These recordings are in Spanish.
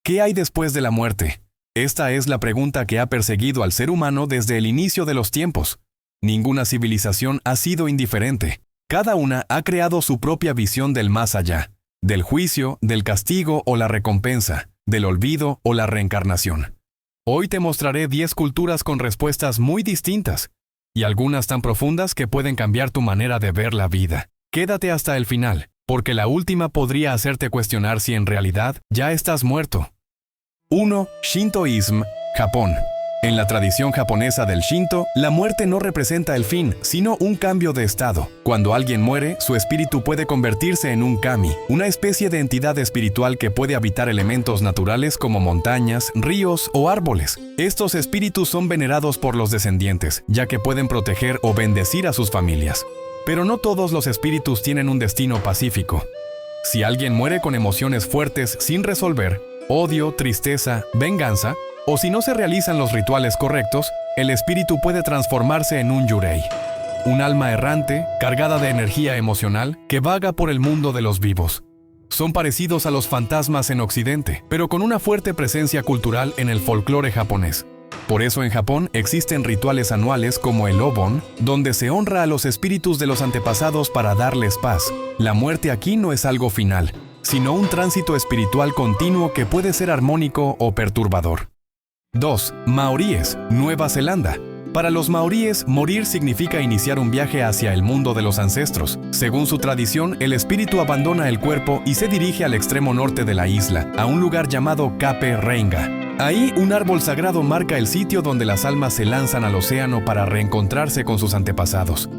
¿Qué hay después de la muerte? Esta es la pregunta que ha perseguido al ser humano desde el inicio de los tiempos. Ninguna civilización ha sido indiferente. Cada una ha creado su propia visión del más allá, del juicio, del castigo o la recompensa, del olvido o la reencarnación. Hoy te mostraré 10 culturas con respuestas muy distintas, y algunas tan profundas que pueden cambiar tu manera de ver la vida. Quédate hasta el final, porque la última podría hacerte cuestionar si en realidad ya estás muerto. 1. Shintoísmo, Japón. En la tradición japonesa del Shinto, la muerte no representa el fin, sino un cambio de estado. Cuando alguien muere, su espíritu puede convertirse en un kami, una especie de entidad espiritual que puede habitar elementos naturales como montañas, ríos o árboles. Estos espíritus son venerados por los descendientes, ya que pueden proteger o bendecir a sus familias. Pero no todos los espíritus tienen un destino pacífico. Si alguien muere con emociones fuertes sin resolver, odio, tristeza, venganza, o si no se realizan los rituales correctos, el espíritu puede transformarse en un yurei, un alma errante, cargada de energía emocional, que vaga por el mundo de los vivos. Son parecidos a los fantasmas en Occidente, pero con una fuerte presencia cultural en el folclore japonés. Por eso en Japón existen rituales anuales como el Obon, donde se honra a los espíritus de los antepasados para darles paz. La muerte aquí no es algo final, sino un tránsito espiritual continuo que puede ser armónico o perturbador. 2. Maoríes, Nueva Zelanda. Para los maoríes, morir significa iniciar un viaje hacia el mundo de los ancestros. Según su tradición, el espíritu abandona el cuerpo y se dirige al extremo norte de la isla, a un lugar llamado Cape Reinga. Ahí, un árbol sagrado marca el sitio donde las almas se lanzan al océano para reencontrarse con sus antepasados.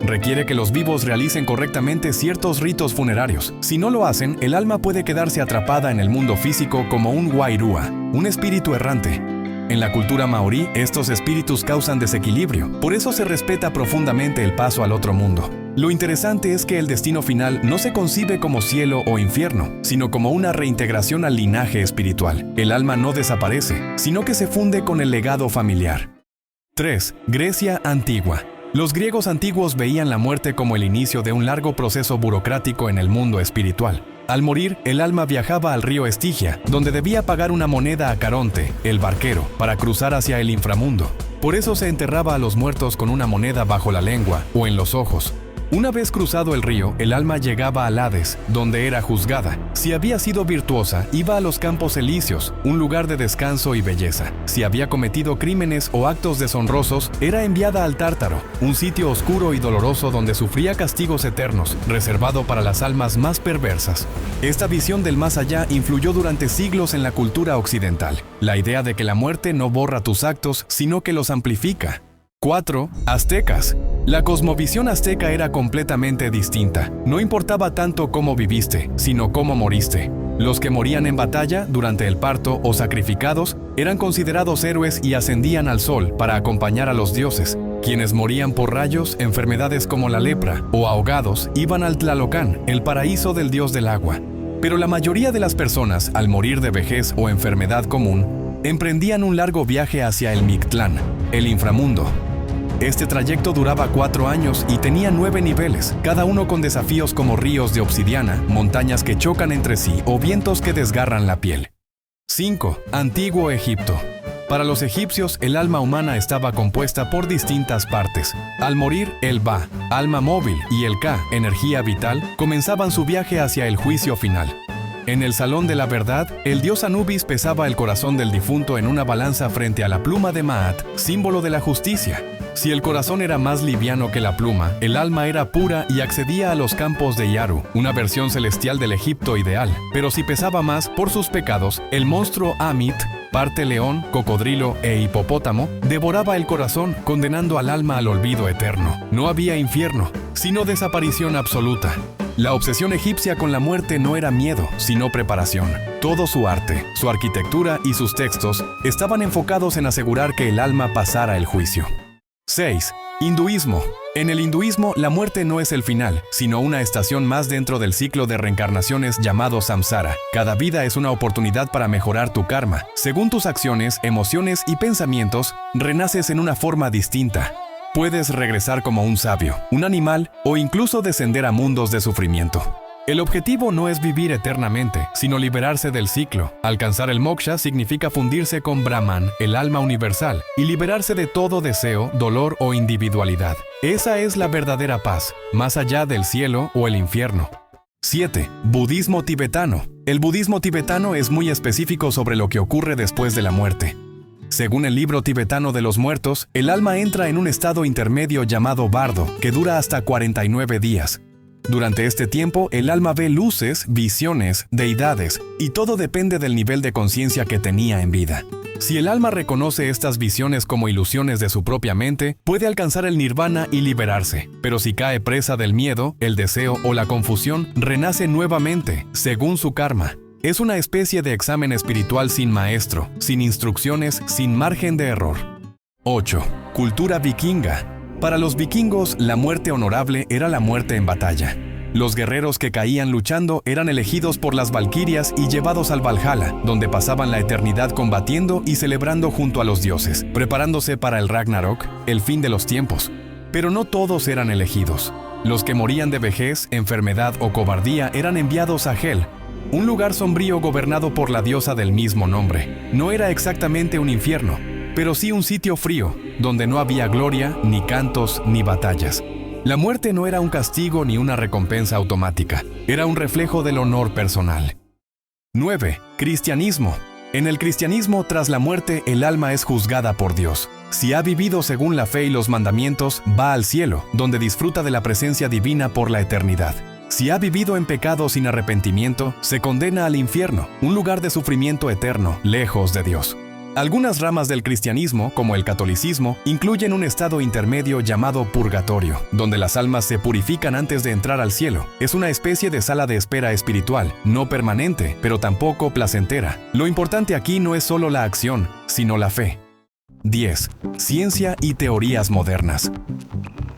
Requiere que los vivos realicen correctamente ciertos ritos funerarios. Si no lo hacen, el alma puede quedarse atrapada en el mundo físico como un wairua, un espíritu errante. En la cultura maorí, estos espíritus causan desequilibrio, por eso se respeta profundamente el paso al otro mundo. Lo interesante es que el destino final no se concibe como cielo o infierno, sino como una reintegración al linaje espiritual. El alma no desaparece, sino que se funde con el legado familiar. 3. Grecia antigua. Los griegos antiguos veían la muerte como el inicio de un largo proceso burocrático en el mundo espiritual. Al morir, el alma viajaba al río Estigia, donde debía pagar una moneda a Caronte, el barquero, para cruzar hacia el inframundo. Por eso se enterraba a los muertos con una moneda bajo la lengua o en los ojos. Una vez cruzado el río, el alma llegaba al Hades, donde era juzgada. Si había sido virtuosa, iba a los Campos Elíseos, un lugar de descanso y belleza. Si había cometido crímenes o actos deshonrosos, era enviada al Tártaro, un sitio oscuro y doloroso donde sufría castigos eternos, reservado para las almas más perversas. Esta visión del más allá influyó durante siglos en la cultura occidental. La idea de que la muerte no borra tus actos, sino que los amplifica. 4. Aztecas. La cosmovisión azteca era completamente distinta. No importaba tanto cómo viviste, sino cómo moriste. Los que morían en batalla, durante el parto o sacrificados, eran considerados héroes y ascendían al sol para acompañar a los dioses. Quienes morían por rayos, enfermedades como la lepra o ahogados, iban al Tlalocán, el paraíso del dios del agua. Pero la mayoría de las personas, al morir de vejez o enfermedad común, emprendían un largo viaje hacia el Mictlán, el inframundo. Este trayecto duraba 4 años y tenía 9 niveles, cada uno con desafíos como ríos de obsidiana, montañas que chocan entre sí o vientos que desgarran la piel. 5. Antiguo Egipto. Para los egipcios, el alma humana estaba compuesta por distintas partes. Al morir, el Ba, alma móvil, y el Ka, energía vital, comenzaban su viaje hacia el juicio final. En el Salón de la Verdad, el dios Anubis pesaba el corazón del difunto en una balanza frente a la pluma de Maat, símbolo de la justicia. Si el corazón era más liviano que la pluma, el alma era pura y accedía a los campos de Yaru, una versión celestial del Egipto ideal. Pero si pesaba más por sus pecados, el monstruo Amit, parte león, cocodrilo e hipopótamo, devoraba el corazón, condenando al alma al olvido eterno. No había infierno, sino desaparición absoluta. La obsesión egipcia con la muerte no era miedo, sino preparación. Todo su arte, su arquitectura y sus textos estaban enfocados en asegurar que el alma pasara el juicio. 6. Hinduismo. En el hinduismo, la muerte no es el final, sino una estación más dentro del ciclo de reencarnaciones llamado samsara. Cada vida es una oportunidad para mejorar tu karma. Según tus acciones, emociones y pensamientos, renaces en una forma distinta. Puedes regresar como un sabio, un animal o incluso descender a mundos de sufrimiento. El objetivo no es vivir eternamente, sino liberarse del ciclo. Alcanzar el moksha significa fundirse con Brahman, el alma universal, y liberarse de todo deseo, dolor o individualidad. Esa es la verdadera paz, más allá del cielo o el infierno. 7. Budismo tibetano. El budismo tibetano es muy específico sobre lo que ocurre después de la muerte. Según el libro tibetano de los muertos, el alma entra en un estado intermedio llamado bardo, que dura hasta 49 días. Durante este tiempo, el alma ve luces, visiones, deidades, y todo depende del nivel de conciencia que tenía en vida. Si el alma reconoce estas visiones como ilusiones de su propia mente, puede alcanzar el nirvana y liberarse. Pero si cae presa del miedo, el deseo o la confusión, renace nuevamente, según su karma. Es una especie de examen espiritual sin maestro, sin instrucciones, sin margen de error. 8. Cultura vikinga. Para los vikingos, la muerte honorable era la muerte en batalla. Los guerreros que caían luchando eran elegidos por las valquirias y llevados al Valhalla, donde pasaban la eternidad combatiendo y celebrando junto a los dioses, preparándose para el Ragnarok, el fin de los tiempos. Pero no todos eran elegidos. Los que morían de vejez, enfermedad o cobardía eran enviados a Hel, un lugar sombrío gobernado por la diosa del mismo nombre. No era exactamente un infierno, pero sí un sitio frío, donde no había gloria, ni cantos, ni batallas. La muerte no era un castigo ni una recompensa automática, era un reflejo del honor personal. 9. Cristianismo. En el cristianismo, tras la muerte, el alma es juzgada por Dios. Si ha vivido según la fe y los mandamientos, va al cielo, donde disfruta de la presencia divina por la eternidad. Si ha vivido en pecado sin arrepentimiento, se condena al infierno, un lugar de sufrimiento eterno, lejos de Dios. Algunas ramas del cristianismo, como el catolicismo, incluyen un estado intermedio llamado purgatorio, donde las almas se purifican antes de entrar al cielo. Es una especie de sala de espera espiritual, no permanente, pero tampoco placentera. Lo importante aquí no es solo la acción, sino la fe. 10. Ciencia y teorías modernas.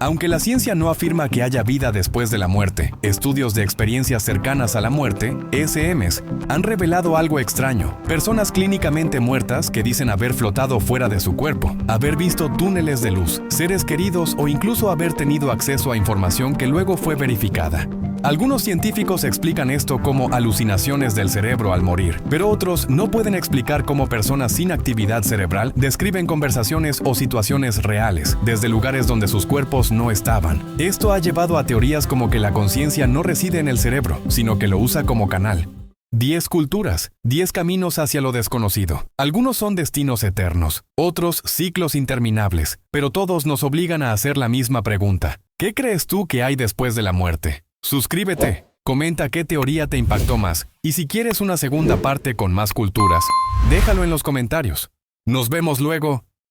Aunque la ciencia no afirma que haya vida después de la muerte, estudios de experiencias cercanas a la muerte, ESMs, han revelado algo extraño. Personas clínicamente muertas que dicen haber flotado fuera de su cuerpo, haber visto túneles de luz, seres queridos o incluso haber tenido acceso a información que luego fue verificada. Algunos científicos explican esto como alucinaciones del cerebro al morir, pero otros no pueden explicar cómo personas sin actividad cerebral describen conversaciones o situaciones reales, desde lugares donde sus cuerpos no estaban. Esto ha llevado a teorías como que la conciencia no reside en el cerebro, sino que lo usa como canal. 10 culturas, 10 caminos hacia lo desconocido. Algunos son destinos eternos, otros ciclos interminables, pero todos nos obligan a hacer la misma pregunta. ¿Qué crees tú que hay después de la muerte? Suscríbete, comenta qué teoría te impactó más, y si quieres una segunda parte con más culturas, déjalo en los comentarios. Nos vemos luego.